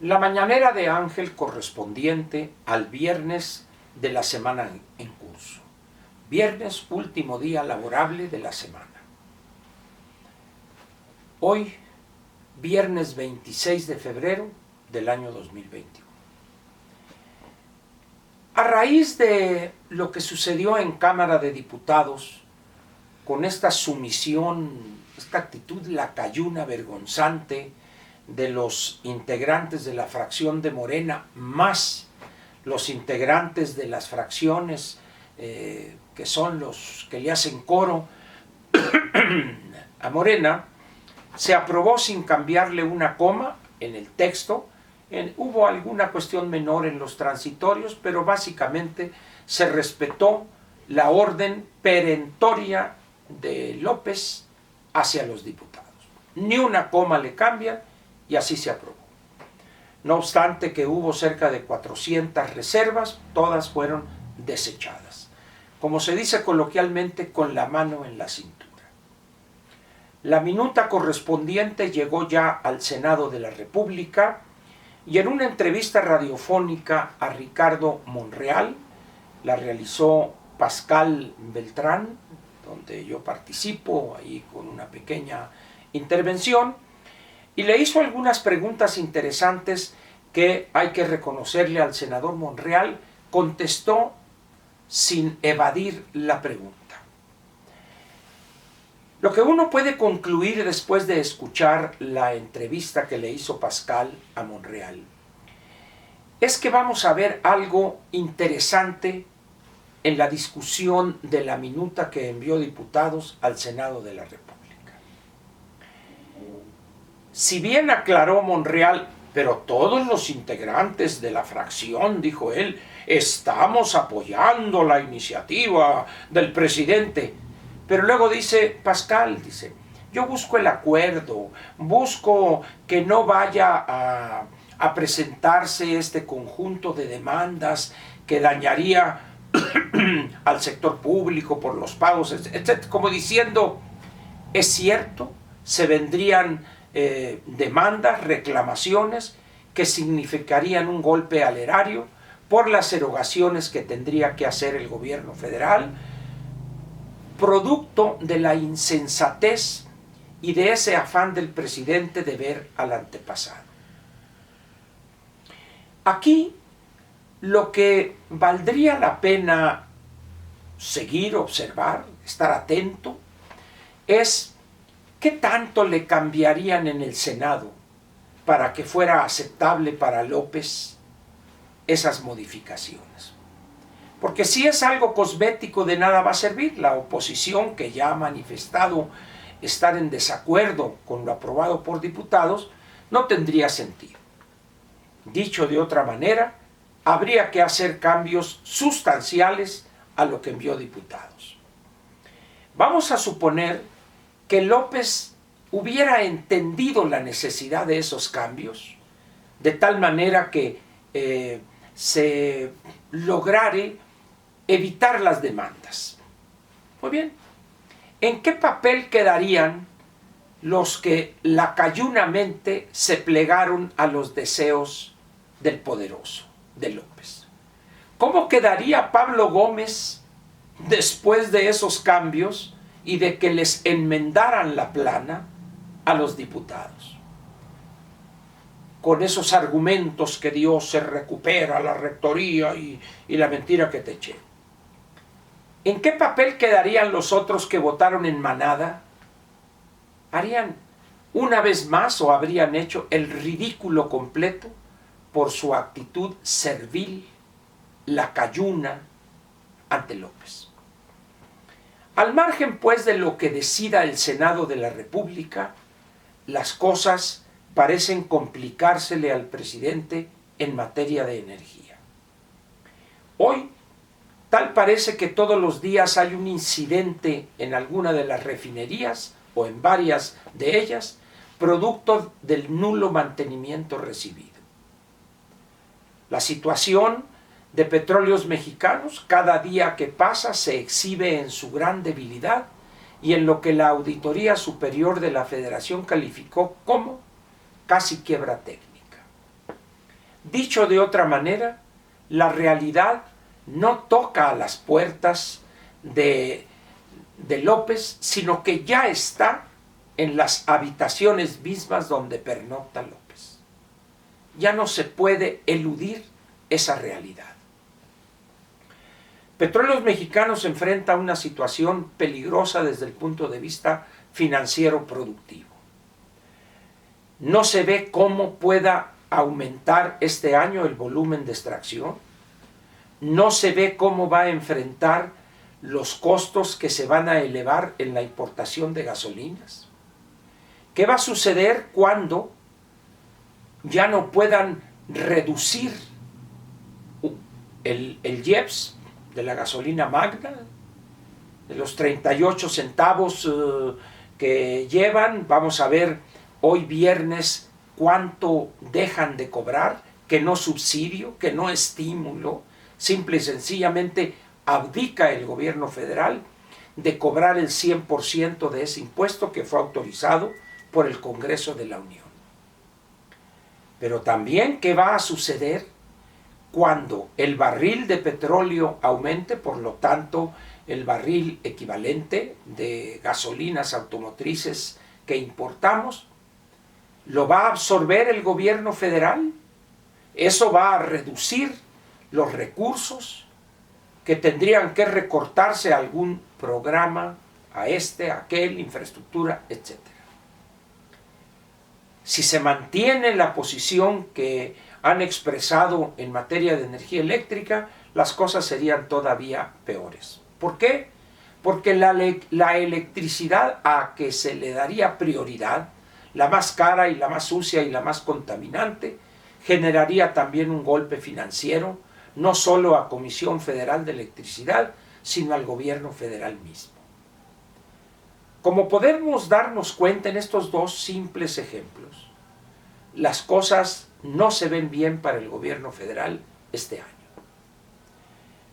La mañanera de Ángel correspondiente al viernes de la semana en curso. Viernes, último día laborable de la semana. Hoy, viernes 26 de febrero del año 2021. A raíz de lo que sucedió en Cámara de Diputados, con esta sumisión, esta actitud lacayuna vergonzante de los integrantes de la fracción de Morena, más los integrantes de las fracciones que son los que le hacen coro a Morena, se aprobó sin cambiarle una coma en el texto. Hubo alguna cuestión menor en los transitorios, pero básicamente se respetó la orden perentoria de López hacia los diputados. Ni una coma le cambian y así se aprobó. No obstante que hubo cerca de 400 reservas, todas fueron desechadas. Como se dice coloquialmente, con la mano en la cintura. La minuta correspondiente llegó ya al Senado de la República y en una entrevista radiofónica a Ricardo Monreal, la realizó Pascal Beltrán, donde yo participo ahí con una pequeña intervención, y le hizo algunas preguntas interesantes que hay que reconocerle al senador Monreal. Contestó sin evadir la pregunta. Lo que uno puede concluir después de escuchar la entrevista que le hizo Pascal a Monreal es que vamos a ver algo interesante en la discusión de la minuta que envió diputados al Senado de la República. Si bien aclaró Monreal, pero todos los integrantes de la fracción, dijo él, estamos apoyando la iniciativa del presidente. Pero luego dice Pascal, dice, yo busco el acuerdo, busco que no vaya a presentarse este conjunto de demandas que dañaría al sector público por los pagos, etc. Como diciendo, es cierto, se vendrían demandas, reclamaciones que significarían un golpe al erario por las erogaciones que tendría que hacer el gobierno federal, producto de la insensatez y de ese afán del presidente de ver al antepasado. Aquí lo que valdría la pena seguir, observar, estar atento, es qué tanto le cambiarían en el Senado para que fuera aceptable para López esas modificaciones. Porque si es algo cosmético, de nada va a servir. La oposición, que ya ha manifestado estar en desacuerdo con lo aprobado por diputados, no tendría sentido. Dicho de otra manera, habría que hacer cambios sustanciales a lo que envió diputados. Vamos a suponer que López hubiera entendido la necesidad de esos cambios, de tal manera que se lograre evitar las demandas. Muy bien, ¿en qué papel quedarían los que lacayunamente se plegaron a los deseos del poderoso, de López? ¿Cómo quedaría Pablo Gómez después de esos cambios y de que les enmendaran la plana a los diputados? Con esos argumentos que Dios se recupera la rectoría y la mentira que te eché. ¿En qué papel quedarían los otros que votaron en manada? ¿Harían una vez más o habrían hecho el ridículo completo por su actitud servil, lacayuna ante López? Al margen, pues, de lo que decida el Senado de la República, las cosas parecen complicársele al presidente en materia de energía. Hoy, tal parece que todos los días hay un incidente en alguna de las refinerías o en varias de ellas, producto del nulo mantenimiento recibido. La situación de Petróleos Mexicanos cada día que pasa se exhibe en su gran debilidad y en lo que la Auditoría Superior de la Federación calificó como casi quiebra técnica. Dicho de otra manera, la realidad no toca a las puertas de López, sino que ya está en las habitaciones mismas donde pernocta López. Ya no se puede eludir esa realidad. Petróleos Mexicanos se enfrenta a una situación peligrosa desde el punto de vista financiero productivo. No se ve cómo pueda aumentar este año el volumen de extracción. No se ve cómo va a enfrentar los costos que se van a elevar en la importación de gasolinas. ¿Qué va a suceder cuando ya no puedan reducir el IEPS de la gasolina magna, de los 38 centavos que llevan? Vamos a ver hoy viernes cuánto dejan de cobrar, que no subsidio, que no estímulo, simple y sencillamente abdica el gobierno federal de cobrar el 100% de ese impuesto que fue autorizado por el Congreso de la Unión. Pero también, ¿qué va a suceder cuando el barril de petróleo aumente? Por lo tanto, el barril equivalente de gasolinas automotrices que importamos, ¿lo va a absorber el gobierno federal? ¿Eso va a reducir los recursos que tendrían que recortarse a algún programa, a aquel, infraestructura, etcétera? Si se mantiene la posición que han expresado en materia de energía eléctrica, las cosas serían todavía peores. ¿Por qué? Porque la electricidad a que se le daría prioridad, la más cara y la más sucia y la más contaminante, generaría también un golpe financiero, no solo a Comisión Federal de Electricidad, sino al gobierno federal mismo. Como podemos darnos cuenta en estos dos simples ejemplos, las cosas no se ven bien para el gobierno federal este año.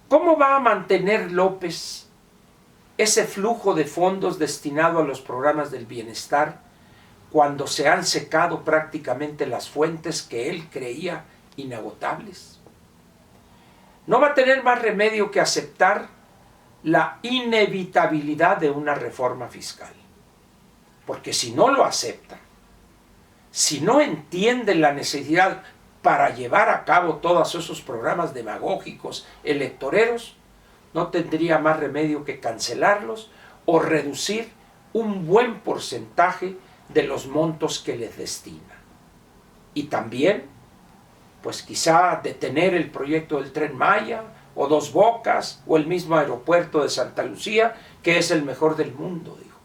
¿Cómo va a mantener López ese flujo de fondos destinado a los programas del bienestar cuando se han secado prácticamente las fuentes que él creía inagotables? No va a tener más remedio que aceptar la inevitabilidad de una reforma fiscal. Porque si no lo acepta, si no entiende la necesidad para llevar a cabo todos esos programas demagógicos, electoreros, no tendría más remedio que cancelarlos o reducir un buen porcentaje de los montos que les destina. Y también, pues quizá detener el proyecto del Tren Maya, o Dos Bocas, o el mismo aeropuerto de Santa Lucía, que es el mejor del mundo, dijo.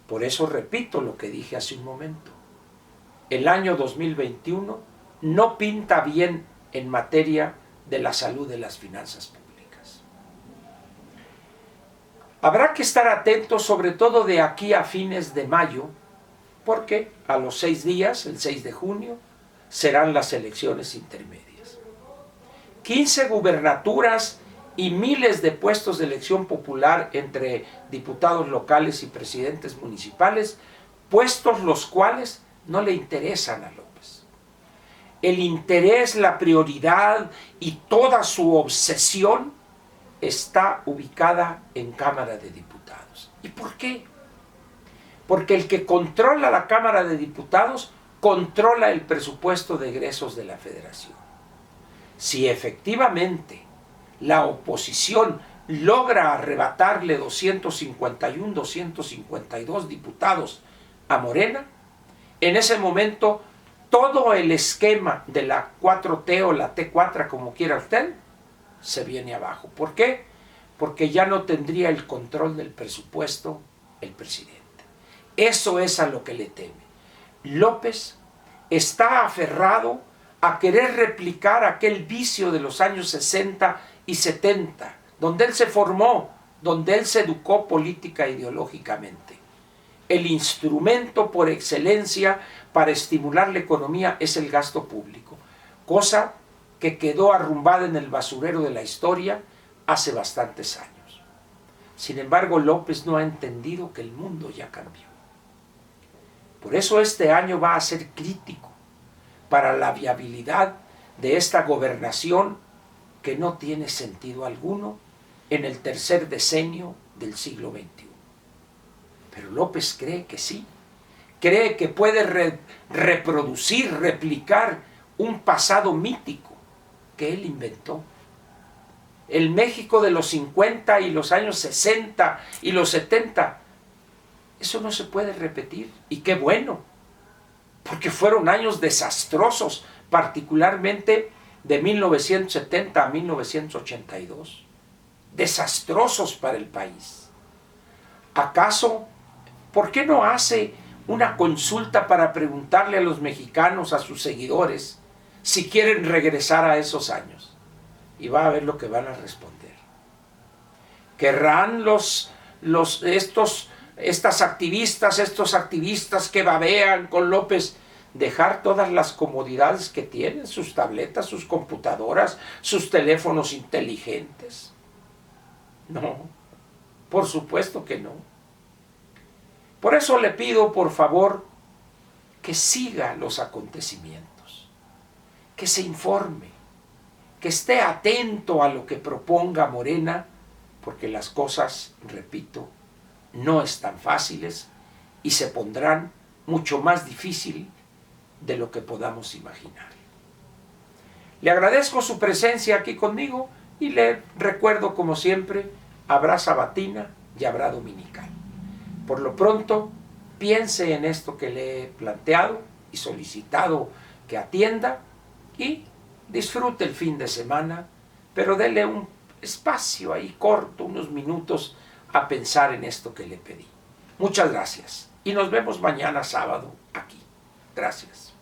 Por eso repito lo que dije hace un momento. El año 2021 no pinta bien en materia de la salud de las finanzas públicas. Habrá que estar atentos, sobre todo de aquí a fines de mayo, porque a los 6 días, el 6 de junio, serán las elecciones intermedias. 15 gubernaturas y miles de puestos de elección popular entre diputados locales y presidentes municipales, puestos los cuales no le interesan a López. El interés, la prioridad y toda su obsesión está ubicada en Cámara de Diputados. ¿Y por qué? Porque el que controla la Cámara de Diputados controla el presupuesto de egresos de la Federación. Si efectivamente la oposición logra arrebatarle 251, 252 diputados a Morena, en ese momento todo el esquema de la 4T o la T4, como quiera usted, se viene abajo. ¿Por qué? Porque ya no tendría el control del presupuesto el presidente. Eso es a lo que le teme. López está aferrado a querer replicar aquel vicio de los años 60 y 70, donde él se formó, donde él se educó política e ideológicamente. El instrumento por excelencia para estimular la economía es el gasto público, cosa que quedó arrumbada en el basurero de la historia hace bastantes años. Sin embargo, López no ha entendido que el mundo ya cambió. Por eso este año va a ser crítico. para la viabilidad de esta gobernación que no tiene sentido alguno en el tercer decenio del siglo XXI. Pero López cree que sí, cree que puede reproducir, replicar un pasado mítico que él inventó. El México de los 50 y los años 60 y los 70, eso no se puede repetir. Y qué bueno, porque fueron años desastrosos, particularmente de 1970 a 1982. Desastrosos para el país. ¿Acaso, por qué no hace una consulta para preguntarle a los mexicanos, a sus seguidores, si quieren regresar a esos años? Y va a ver lo que van a responder. ¿Querrán estas activistas, estos activistas que babean con López, dejar todas las comodidades que tienen, sus tabletas, sus computadoras, sus teléfonos inteligentes? No, por supuesto que no. Por eso le pido, por favor, que siga los acontecimientos, que se informe, que esté atento a lo que proponga Morena, porque las cosas, repito, no están fáciles y se pondrán mucho más difícil de lo que podamos imaginar. Le agradezco su presencia aquí conmigo y le recuerdo, como siempre, habrá sabatina y habrá dominical. Por lo pronto, piense en esto que le he planteado y solicitado que atienda y disfrute el fin de semana, pero dele un espacio ahí corto, unos minutos, a pensar en esto que le pedí. Muchas gracias y nos vemos mañana sábado aquí. Gracias.